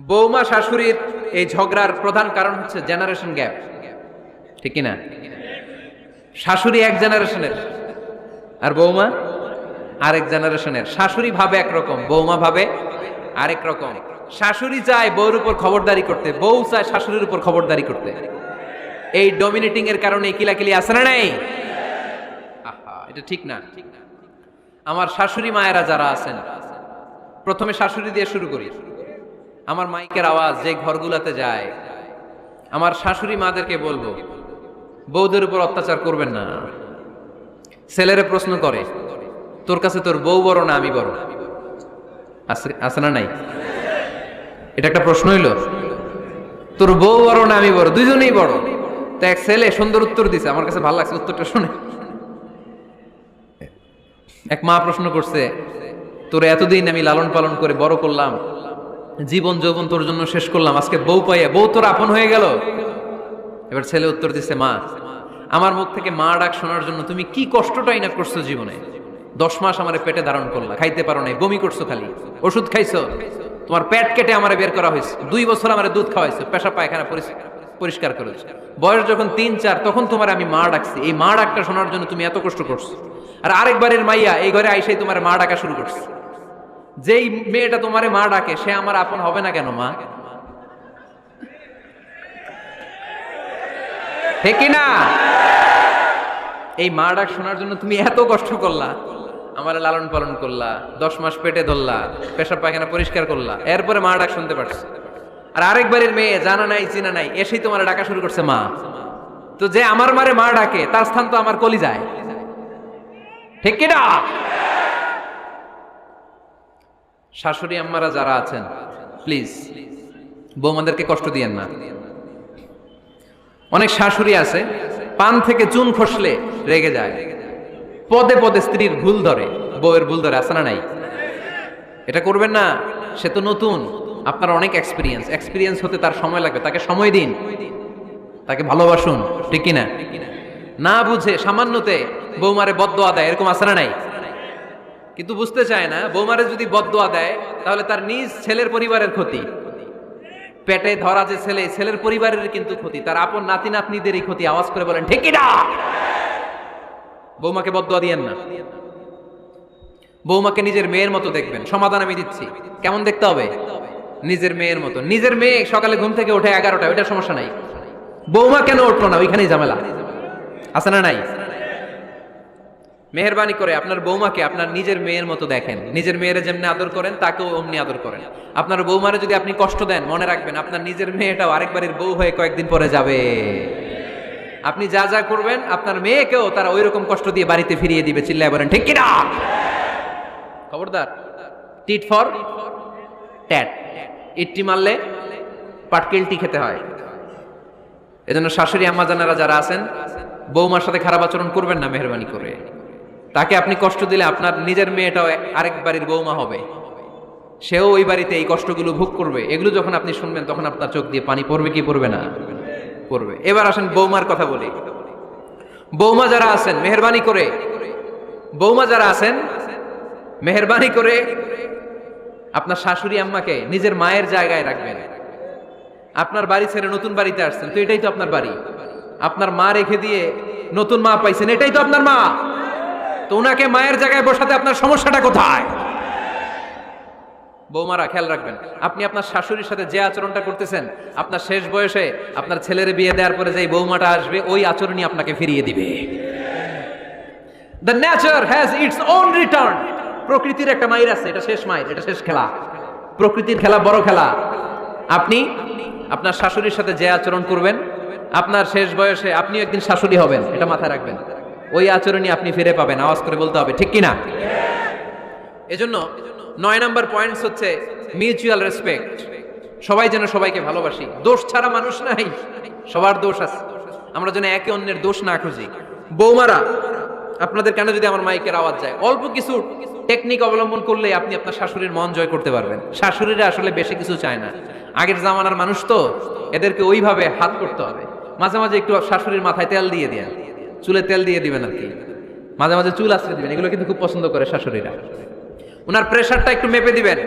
বৌমা শাশুড়ির এই ঝগড়ার প্রধান কারণ হচ্ছে জেনারেশন গ্যাপ, ঠিক কিনা? শাশুড়ি এক জেনারেশনের আর বৌমা আরেক জেনারেশনের। শাশুড়ি ভাবে একরকম, বৌমা ভাবে আরেক রকম। শাশুড়ি চায় বউর উপর খবরদারি করতে, বউ চায় শাশুড়ির উপর খবরদারি করতে। এই ডমিনেটিং এর কারণে কিলাকিলি আছে না নাই? আহা, এটা ঠিক না। আমার শাশুড়ি মায়েরা যারা আছেন, প্রথমে শাশুড়ি দিয়ে শুরু করি। আমার মাইকের আওয়াজ যে ঘরগুলাতে যায়, আমার শাশুড়ি মাদেরকে বলবো, বউদের উপর অত্যাচার করবেন না। ছেলেরা প্রশ্ন করে, তোর কাছে তোর বউ বড় না আমি বড়? আছে না নাই? এটা একটা প্রশ্ন হইল। তোর বউ বড় না আমি বড়? দুইজনেই বড়। তো এক ছেলে সুন্দর উত্তর দিছে, আমার কাছে ভালো লাগছে উত্তরটা শুনে। এক মা প্রশ্ন করছে, তোর এতদিন আমি লালন পালন করে বড় করলাম, জীবন যৌবন তোর জন্য শেষ করলাম, আজকে বউ পাইয়া বউ তোর আপন হয়ে গেল? এবার ছেলে উত্তর দিচ্ছে, মা, আমার মুখ থেকে মা ডাক শোনার জন্য তুমি কি কষ্টটাই না করছো জীবনে। 10 মাস আমার পেটে ধারণ করলা, খাইতে পারো নাই, বমি করছো, খালি ওষুধ খাইছো, তোমার পেট কেটে আমার বের করা হয়েছে, 2 বছর আমার দুধ খাওয়াইছো, পেশা পায়খানা পরিষ্কার করেছো। বয়স যখন 3-4 তখন তোমার আমি মা ডাকছি। এই মা ডাকটা শোনার জন্য তুমি এত কষ্ট করছো। আর আরেকবারের মাইয়া এই ঘরে আইসাই তোমার মা ডাকা শুরু করছে। যেই মেয়েটা তোমারে মা ডাকে সে আমার আপন হবে না কেন মা? ঠিক না? এই মা ডাক শোনার জন্য তুমি এত কষ্ট করলা, আমার লালন পালন করলা, 10 মাস পেটে ধরলা, পেশাব পায়খানা পরিষ্কার করলা, এরপরে মা ডাক শুনতে পারছো। আর আরেকবারের মেয়ে জানা নাই চিনা নাই এসেই তোমার ডাকা শুরু করছে মা। তো যে আমার মারে মা ডাকে তার স্থান তো আমার কলিজায়, ঠিক কিনা? শাশুড়ি আম্মারা যারা আছেন, প্লিজ বৌমাদেরকে কষ্ট দিয়েন না। অনেক শাশুড়ি আছে পান থেকে চুন খসলে রেগে যায়, পদে পদে স্ত্রীর ভুল ধরে, বউয়ের ভুল ধরে, আছে না নাই? এটা করবেন না। সে তো নতুন, আপনার অনেক এক্সপিরিয়েন্স হতে তার সময় লাগবে। তাকে সময় দিন, তাকে ভালোবাসুন, ঠিক কিনা? না বুঝে সামান্যতে বৌমারে বদদোয়া দেয়, এরকম আছে না নাই? কিন্তু বুঝতে চায় না, বৌমারে যদি বদদোয়া দেয় তাহলে তার নিজ ছেলের পরিবারের ক্ষতি। পেটে ধরা যে ছেলে, ছেলের পরিবারের কিন্তু ক্ষতি, তার আপন নাতি নাতনিদেরই ক্ষতি। আওয়াজ করে বলেন ঠিক কিনা? বৌমাকে বদদোয়া দিয়েন না। বৌমাকে নিজের মেয়ের মতো দেখবেন। সমাধান আমি দিচ্ছি। কেমন দেখতে হবে? নিজের মেয়ের মতো। নিজের মেয়ে সকালে ঘুম থেকে ওঠে 11টা, ওইটা সমস্যা নাই। বৌমা কেন উঠলো না, ওইখানেই ঝামেলা, আছে না নাই? মেহেরবানি করে আপনার বৌমাকে আপনার নিজের মেয়ের মতো দেখেন। নিজের মেয়েরে যেমনি আদর করেন তাকেও অমনি আদর করেন। আপনার বৌমারে যদি আপনি কষ্ট দেন, মনে রাখবেন আপনার নিজের মেয়েটাও আরেকবারের বউ হয়ে কয়েকদিন পরে যাবে। আপনি যা যা করবেন আপনার মেয়েকেও তারা ওই রকম কষ্ট দিয়ে বাড়িতে ফিরিয়ে দিবে। চিল্লায় বলেন ঠিক কিনা? খবরদার, টিট ফর ট্যাট। ইট্টি মারলে পাটকেলটি খেতে হয়। এজন্য শাশুড়ি আম্মা জানারা যারা আছেন, বৌমার সাথে খারাপ আচরণ করবেন না মেহেরবানি করে। তাকে আপনি কষ্ট দিলে আপনার নিজের মেয়েটাও আরেক বাড়ির বৌমা হবে, সেও ওই বাড়িতে এই কষ্টগুলো ভোগ করবে। এগুলো যখন আপনি শুনবেন তখন আপনার চোখ দিয়ে পানি পড়বে কি পড়বে না? পড়বে। এবার আসেন বৌমার কথা বলি। বৌমা যারা আছেন মেহেরবানি করে, বৌমা যারা আছেন মেহেরবানি করে আপনার শাশুড়ি আম্মাকে নিজের মায়ের জায়গায় রাখবেন। আপনার বাড়ি ছেড়ে নতুন বাড়িতে আসছেন, তো এটাই তো আপনার বাড়ি। আপনার মা রেখে দিয়ে নতুন মা পাইছেন, এটাই তো আপনার মা। তো উনাকে মায়ের জায়গায় বসাতে আপনার সমস্যাটা কোথায়? বৌমারা খেয়াল রাখবেন, আপনি আপনার শাশুড়ির সাথে যে আচরণটা করতেছেন, আপনার শেষ বয়সে আপনার ছেলের বিয়ে দেওয়ার পরে যে বৌমাটা আসবে ওই আচরণই আপনাকে ফিরিয়ে দিবে। The nature has its own return. প্রকৃতির একটা মাইর আছে, এটা শেষ মাইর, এটা শেষ খেলা। প্রকৃতির খেলা বড় খেলা। আপনি আপনার শাশুড়ির সাথে যে আচরণ করবেন, আপনার শেষ বয়সে আপনিও একদিন শাশুড়ি হবেন, এটা মাথায় রাখবেন। ওই আচরণই আপনি ফিরে পাবেন। আওয়াজ করে বলতে হবে ঠিক কিনা? এজন্য 9 নাম্বার পয়েন্টস হচ্ছে মিউচুয়াল রেসপেক্ট। সবাই যেন সবাইকে ভালোবাসি। দোষ ছাড়া মানুষ নাই, সবার দোষ আছে। আমরা যেন একে অন্যের দোষ না খুঁজি। বৌমারা, আপনাদের কানে যদি আমার মাইকের আওয়াজ যায়, অল্প কিছু টেকনিক অবলম্বন করলে আপনি আপনার শাশুড়ির মন জয় করতে পারবেন। শাশুড়িরা আসলে বেশি কিছু চায় না, আগের জামানার মানুষ তো, এদেরকে ওইভাবে হাত করতে হবে। মাঝে মাঝে একটু শাশুড়ির মাথায় তেল দিয়ে দেন, চুলে তেল দিয়ে দিবেন আর কি, মাঝে মাঝে চুল আশ্রয় দিবেন। এগুলো কিন্তু খুব পছন্দ করে শাশুড়িরা। ওনার প্রেশারটা একটু মেপে দিবেন,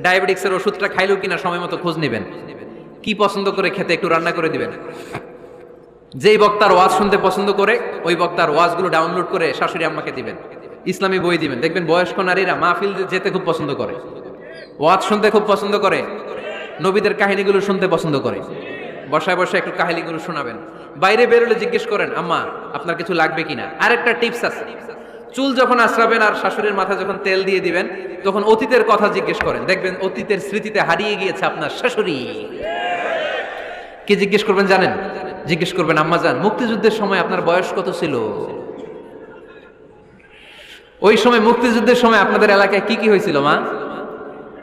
ডায়াবেটিক্সের ওষুধটা খাইলো কিনা সময় মতো খোঁজ নেবেন, কি পছন্দ করে খেতে একটু রান্না করে দিবেন। যেই বক্তার ওয়াজ শুনতে পছন্দ করে ওই বক্তার ওয়াজগুলো ডাউনলোড করে শাশুড়ি আম্মাকে দিবেন, ইসলামী বই দিবেন। দেখবেন বয়স্ক নারীরা মাহফিল যেতে খুব পছন্দ করে, ওয়াজ শুনতে খুব পছন্দ করে, নবীদের কাহিনীগুলো শুনতে পছন্দ করে। বসায় বসায় একটু কাহিনীগুলো শোনাবেন। বাইরে বেরোলে জিজ্ঞেস করেন, আম্মা আপনার কিছু লাগবে কিনা। আরেকটা টিপস আছে, চুল যখন আশ্রাবেন আর শাশুড়ির মাথায় যখন তেল দিয়ে দিবেন তখন অতীতের কথা জিজ্ঞেস করেন। দেখবেন অতীতের স্মৃতিতে হারিয়ে গিয়েছে আপনার শাশুড়ি। কি জিজ্ঞেস করবেন জানেন? জিজ্ঞেস করবেন, আম্মা জান মুক্তিযুদ্ধের সময় আপনার বয়স কত ছিল? ওই সময় মুক্তিযুদ্ধের সময় আপনাদের এলাকায় কি কি হয়েছিল মা?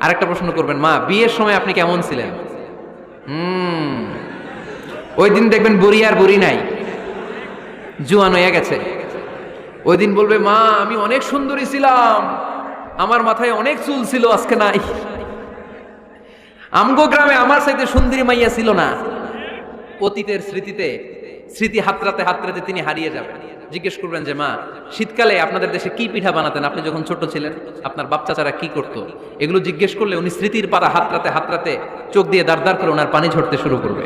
আরেকটা প্রশ্ন করবেন, মা বিয়ের সময় আপনি কেমন ছিলেন? ওই দিন দেখবেন বুড়ি আর বুড়ি নাই, জুয়ান হয়ে গেছে। ওই দিন বলবে, মা আমি অনেক সুন্দরী ছিলাম, আমার মাথায় অনেক চুল ছিল, আজকে নাই। আমগো গ্রামে আমার সাথে সুন্দরী মাইয়া ছিল না। অতীতের স্মৃতিতে স্মৃতি হাতরাতে হাতরাতে তিনি হারিয়ে যাবেন। জিজ্ঞেস করবেন যে, মা শীতকালে আপনাদের দেশে কি পিঠা বানাতেন আপনি যখন ছোট ছিলেন? আপনার বাপ চাচারা কি করতো? এগুলো জিজ্ঞেস করলে উনি স্মৃতির পাতা হাতরাতে হাতরাতে চোখ দিয়ে দাঁড় দাঁড় করে ওনার পানি ঝরতে শুরু করবে।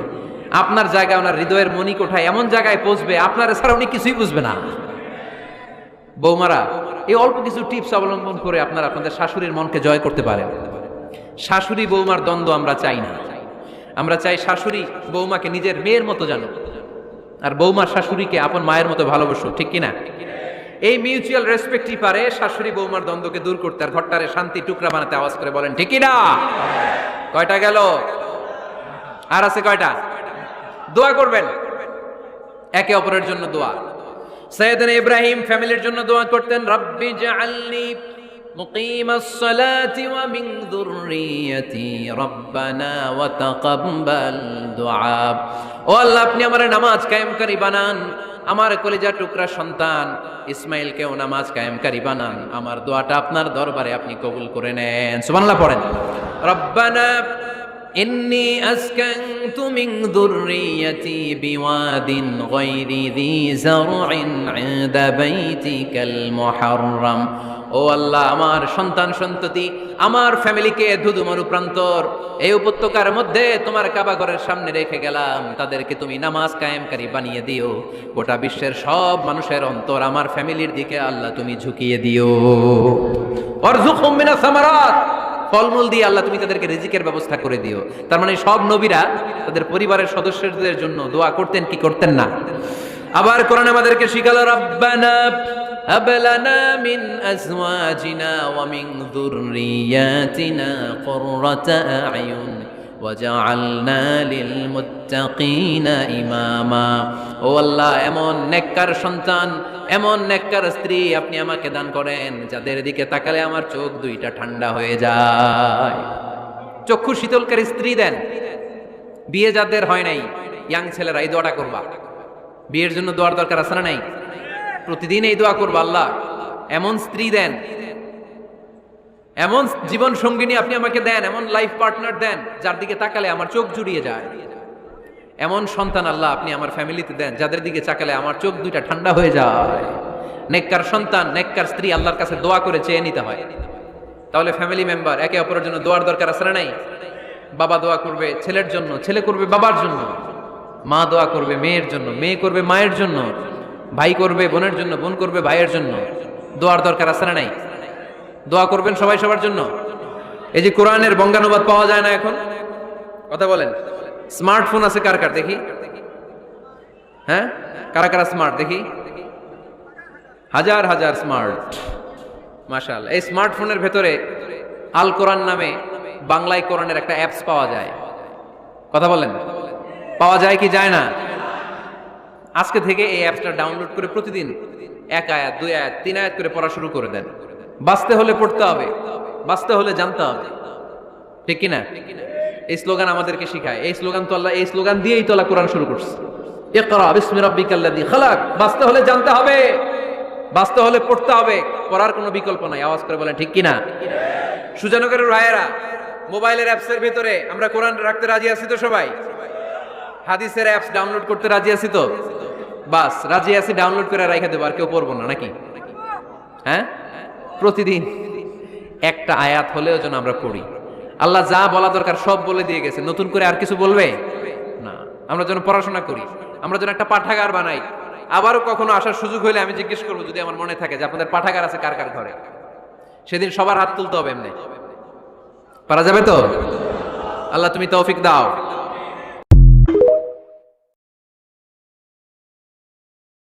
আপনার জায়গায় ওনার হৃদয়ের মনি কোঠায় এমন জায়গায় পৌঁছবে আপনার ছাড়া উনি কিছুই বুঝবে না। বৌমারা এই অল্প কিছু টিপস অবলম্বন করে আপনারা আপনাদের শাশুড়ির মনকে জয় করতে পারেন। শাশুড়ি বৌমার দ্বন্দ্ব আমরা চাই না। আমরা চাই শাশুড়ি বৌমাকে নিজের মেয়ের মতো জানো, আর বৌমার শাশুড়িকে আপন মায়ের মতো ভালোবাসো, ঠিক কিনা? এই মিউচুয়াল রেসপেক্টই পারে শাশুড়ি বৌমার দ্বন্দ্বকে দূর করতে আর ঘরটারে শান্তি টুকরা বানাতে। আওয়াজ করে বলেন ঠিক কিনা? কয়টা গেল? আর আছে কয়টা? দোয়া করবেন একে অপরের জন্য। দোয়া সাইয়েদনা ইব্রাহিম ফ্যামিলির জন্য দোয়া করতেন, রব্বি জাআলনি মুকিমাস সালাতি ওয়া মিন যুররিয়াতি রব্বানা ওয়া তাকাব্বাল দুআ। ও আল্লাহ আপনি আমার নামাজ কায়েমকারী বানান, আমার কলিজার টুকরা সন্তান ইসমাইলকেও নামাজ কায়েমকারী বানান, আমার দোয়াটা আপনার দরবারে আপনি কবুল করে নেন। সুবহানাল্লাহ পড়েন। রব্বানা ইন্নী আসকানতু মিন যুররিয়াতি বিওয়াদিন গায়রি যী যারইন ইনদা বাইতিকাল মুহাররাম। ও আল্লাহ আমার সন্তান সন্ততি আমার ফ্যামিলিকে ধুধুমরু প্রান্তর এই উপত্যকার মধ্যে তোমার কাবা ঘরের সামনে রেখে গেলাম, তাদেরকে তুমি নামাজ কায়েমকারী বানিয়ে দিও। গোটা বিশ্বের সব মানুষের অন্তর আমার ফ্যামিলির দিকে আল্লাহ তুমি ঝুঁকিয়ে দিও। ওয়ারযুকহুম মিনাস সামারাত, ফলমূল দিয়ে আল্লাহ তুমি তাদেরকে রিজিকের ব্যবস্থা করে দিও। তার মানে সব নবীরা তাদের পরিবারের সদস্যদের জন্য দোয়া করতেন কি করতেন না? আবার কোরআন আমাদেরকে শিখালো, রব্বানা হাব লানা মিন আজওয়াজিনা ওয়া মিন যুররিয়াতিনা কুররাতা আ'য়ুন ওয়াজআলনা লিল মুত্তাকিনা ইমামা। ও আল্লাহ এমন নেককার সন্তান এমন নেককার স্ত্রী আপনি আমাকে দান করেন যাদের দিকে তাকালে আমার চোখ দুইটা ঠান্ডা হয়ে যায়। চক্ষু শীতলকারী স্ত্রী দেন। বিয়ে যাদের হয় নাই ইয়াং ছেলেরা এই দোয়াটা করবা। বিয়ের জন্য দোয়ার দরকার আছে না নাই? প্রতিদিন এই দোয়া করবা, আল্লাহ এমন স্ত্রী দেন, এমন জীবন সঙ্গিনী আপনি আমাকে দেন, এমন লাইফ পার্টনার দেন যার দিকে তাকালে আমার চোখ জুড়িয়ে যায়। এমন সন্তান আল্লাহ আপনি আমার ফ্যামিলিতে দেন যাদের দিকে তাকালে আমার চোখ দুইটা ঠান্ডা হয়ে যায়। নেককার সন্তান নেককার স্ত্রী আল্লাহর কাছে দোয়া করে চেয়ে নিতে হয়। তাহলে ফ্যামিলি মেম্বার একে অপরের জন্য দোয়ার দরকার আছে না নাই? বাবা দোয়া করবে ছেলের জন্য, ছেলে করবে বাবার জন্য, মা দোয়া করবে মেয়ের জন্য, মেয়ে করবে মায়ের জন্য, ভাই করবে বোনের জন্য, বোন করবে ভাইয়ের জন্য। দোয়ার দরকার আছে না নাই? দোয়া করবেন সবাই সবার জন্য। এই যে কোরআনের বঙ্গানুবাদ পাওয়া যায় না এখন, কথা বলেন। স্মার্টফোন আছে কার কার দেখি? হ্যাঁ, কারা কারা স্মার্ট দেখি? হাজার হাজার স্মার্ট, মাশাআল্লাহ। এই স্মার্টফোনের ভেতরে আল কোরআন নামে বাংলায় কোরআনের একটা অ্যাপস পাওয়া যায়। কথা বলেন, পাওয়া যায় কি যায় না? আজকে থেকে এই অ্যাপসটা ডাউনলোড করে প্রতিদিন 1 আয়াত 2 আয়াত 3 আয়াত করে পড়া শুরু করে দেন। বাঁচতে হলে পড়তে হবে, বাঁচতে হলে জানতে হবে, ঠিক কিনা? এই স্লোগান আমাদেরকে শিখায়। এই স্লোগান তো আল্লাহ এই স্লোগান দিয়েই তো আল্লাহ কোরআন শুরু করছে, ইকরা বিসমি রাব্বিকাল্লাযী খালাক। বাঁচতে হলে জানতে হবে, বাঁচতে হলে পড়তে হবে, পড়ার কোনো বিকল্প নাই। আওয়াজ করে বলেন ঠিক কিনা? সুজানগরের রায়েরা মোবাইলের অ্যাপসের ভিতরে আমরা কোরআন রাখতে রাজি আছি তো সবাই? হাদিসের অ্যাপস ডাউনলোড করতে রাজি আছি তো? বাস রাজি আছি, ডাউনলোড করে রাখা দেবো, আর কেউ পড়বো না নাকি? হ্যাঁ, প্রতিদিন একটা আয়াত হলেও যেন আমরা পড়ি। আল্লাহ যা বলা দরকার সব বলে দিয়ে গেছে, নতুন করে আর কিছু বলবে না। আমরা যেন পড়াশোনা করি, আমরা যেন একটা পাঠাগার বানাই। আবারও কখনো আসার সুযোগ হইলে আমি জিজ্ঞেস করবো, যদি আমার মনে থাকে যে আপনাদের পাঠাগার আছে কার কার ঘরে, সেদিন সবার হাত তুলতে হবে। এমনি পারা যাবে তো? আল্লাহ তুমি তৌফিক দাও।